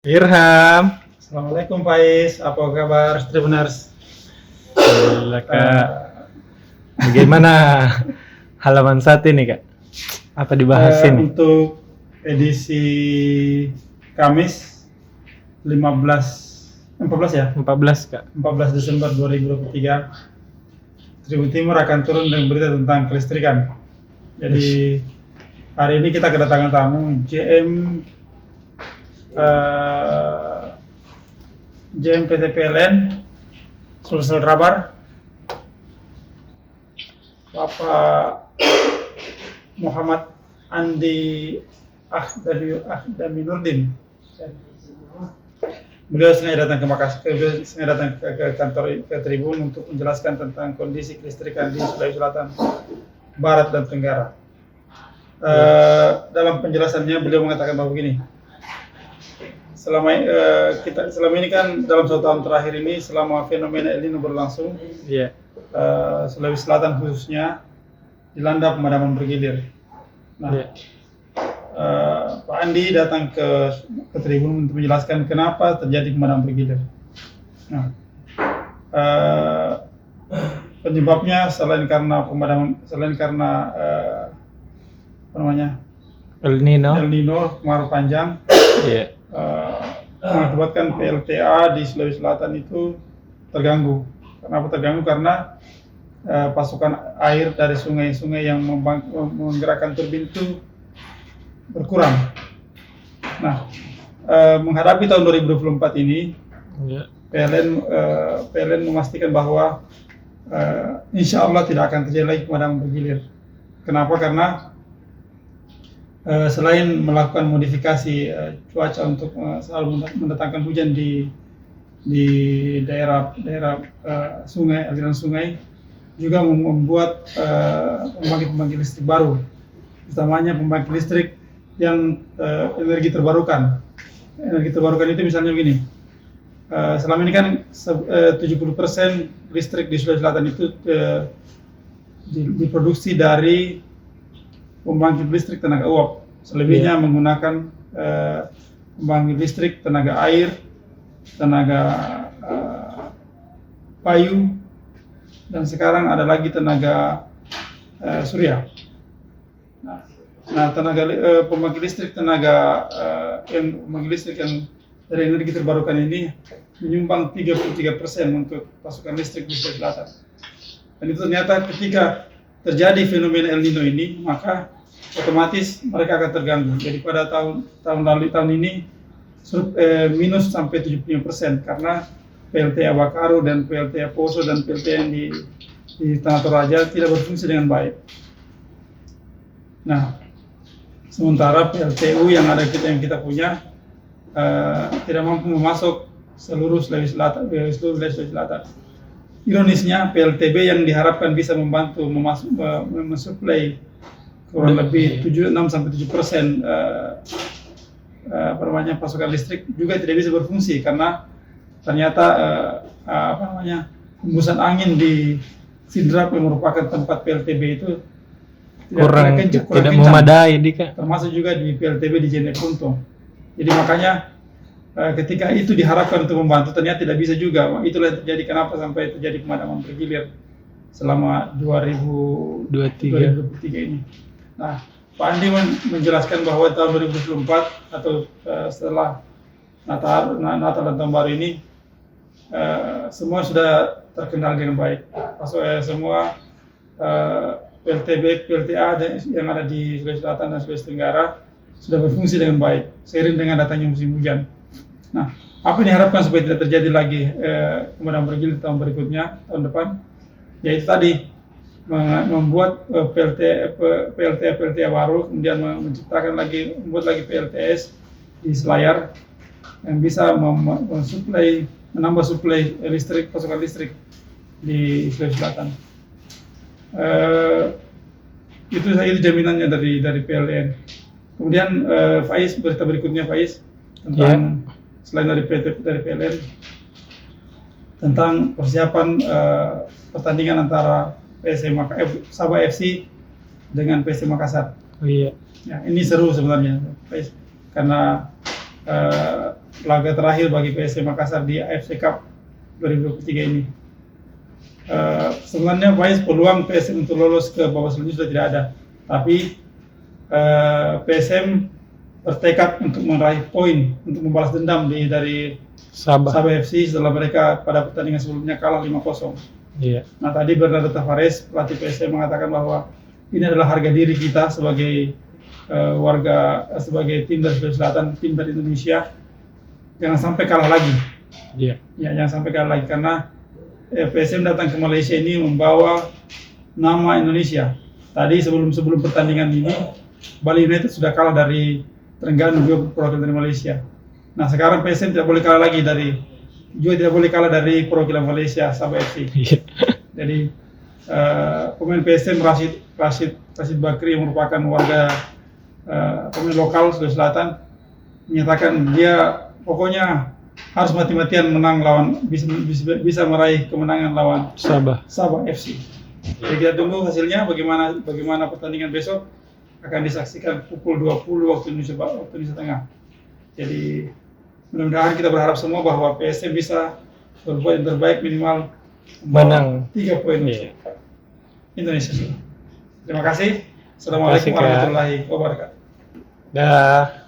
Irham, Assalamualaikum Faiz, apa kabar Tribuners? gila kak. Bagaimana halaman 1 ini kak? Apa dibahas ini? Untuk edisi Kamis 14 ya, 14 kak. 14 Desember 2023, Tribun Timur akan turun dengan berita tentang kelistrikan. Jadi hari ini kita kedatangan tamu GM PT PLN Sulsel Rabar, Bapak Muhammad Andi Ahdaminurdin. Beliau sengaja datang ke kantor ke Tribun untuk menjelaskan tentang kondisi kelistrikan di Sulawesi Selatan, Barat dan Tenggara. Dalam penjelasannya beliau mengatakan bahwa begini. Selama ini kan dalam 1 tahun terakhir ini, selama fenomena El Nino berlangsung, Iya. Sulawesi Selatan khususnya dilanda pemadaman bergilir. Nah, Iya. Pak Andi datang ke Tribun untuk menjelaskan kenapa terjadi pemadaman bergilir. Nah, penyebabnya selain karena El Nino. El Nino kemarau panjang, Iya. mengakibatkan PLTA di Sulawesi Selatan itu terganggu. Kenapa terganggu? Karena pasokan air dari sungai-sungai yang menggerakkan turbin itu berkurang. Nah, menghadapi tahun 2024 ini, Iya. PLN memastikan bahwa insya Allah tidak akan terjadi lagi pemadaman bergilir. Kenapa? Karena selain melakukan modifikasi cuaca untuk selalu mendatangkan hujan di daerah sungai, aliran sungai, juga membuat pembangkit listrik baru, utamanya pembangkit listrik yang energi terbarukan. Energi terbarukan itu misalnya begini, selama ini kan 70% listrik di Sulawesi Selatan itu diproduksi dari pembangkit listrik tenaga uap. Selebihnya menggunakan pembangkit listrik tenaga air, tenaga payu, dan sekarang ada lagi tenaga surya. Nah, pembangkit listrik yang dari energi terbarukan ini menyumbang 33% untuk pasokan listrik di Sulawesi Selatan. Dan itu ternyata ketika terjadi fenomena El Nino ini, maka otomatis mereka akan terganggu. Jadi pada tahun ini minus sampai 75% karena PLTA Bakaru dan PLTA Poso dan PLTA yang di Tanah Toraja tidak berfungsi dengan baik. Nah, sementara PLTU yang kita punya tidak mampu memasok seluruh Sulawesi Selatan. Ironisnya, PLTB yang diharapkan bisa membantu mensuplai kurang lebih 6-7% pasokan listrik juga tidak bisa berfungsi karena ternyata hembusan angin di Sidrap yang merupakan tempat PLTB itu Kurang kencang, memadai di kak. termasuk juga di PLTB di Jeneponto. Jadi makanya ketika itu diharapkan untuk membantu, ternyata tidak bisa juga. Itulah yang terjadi kenapa sampai terjadi pemadaman bergilir selama 2023 ini. Nah, Pak Andi menjelaskan bahwa tahun 2024 atau setelah Natal dan Tahun Baru ini semua sudah terkendali dengan baik. Semua PLTB, PLTA yang ada di Sulawesi Selatan dan Sulawesi Tenggara sudah berfungsi dengan baik seiring dengan datangnya musim hujan. Nah, apa yang diharapkan supaya tidak terjadi lagi pemadaman bergilir tahun berikutnya, tahun depan, yaitu tadi membuat PLTA baru, kemudian membuat lagi PLTS di Selayar yang bisa menambah suplai pasokan listrik di Sulawesi Selatan. Itu jaminannya dari PLN. Kemudian Faiz, berita berikutnya Faiz tentang selain dari PLN tentang persiapan pertandingan antara Sabah FC dengan PS Makassar. Oh iya. Ya, ini seru sebenarnya, Faiz, karena laga terakhir bagi PSM Makassar di AFC Cup 2023 ini. Sebenarnya peluang PSM untuk lolos ke babak selanjutnya sudah tidak ada, tapi PSM bertekad untuk meraih poin untuk membalas dendam dari Sabah. Sabah FC setelah mereka pada pertandingan sebelumnya kalah 5-0. Iya. Nah, tadi Bernardo Tavares, pelatih PSM, mengatakan bahwa ini adalah harga diri kita sebagai sebagai tim dari Sulawesi Selatan, tim dari Indonesia, jangan sampai kalah lagi. Iya. Ya, jangan sampai kalah lagi karena PSM datang ke Malaysia ini membawa nama Indonesia. Tadi sebelum pertandingan ini, Bali United sudah kalah dari Terengganu, juga perwakilan dari Malaysia. Nah, sekarang PSM tidak boleh kalah lagi tidak boleh kalah dari perwakilan Malaysia, Sabah FC. Iya. Jadi pemain PSM Rashid Bakri yang merupakan warga pemain lokal Sulawesi Selatan menyatakan dia pokoknya harus mati-matian menang lawan bisa meraih kemenangan lawan Sabah. FC. Jadi kita tunggu hasilnya bagaimana pertandingan besok akan disaksikan pukul 20 waktu Indonesia Tengah. Jadi mudah-mudahan kita berharap semua bahwa PSM bisa berbuat yang terbaik, minimal Menang 3 poin untuk Indonesia. Terima kasih. Assalamualaikum Terima kasih, Kak. warahmatullahi wabarakatuh. Dah.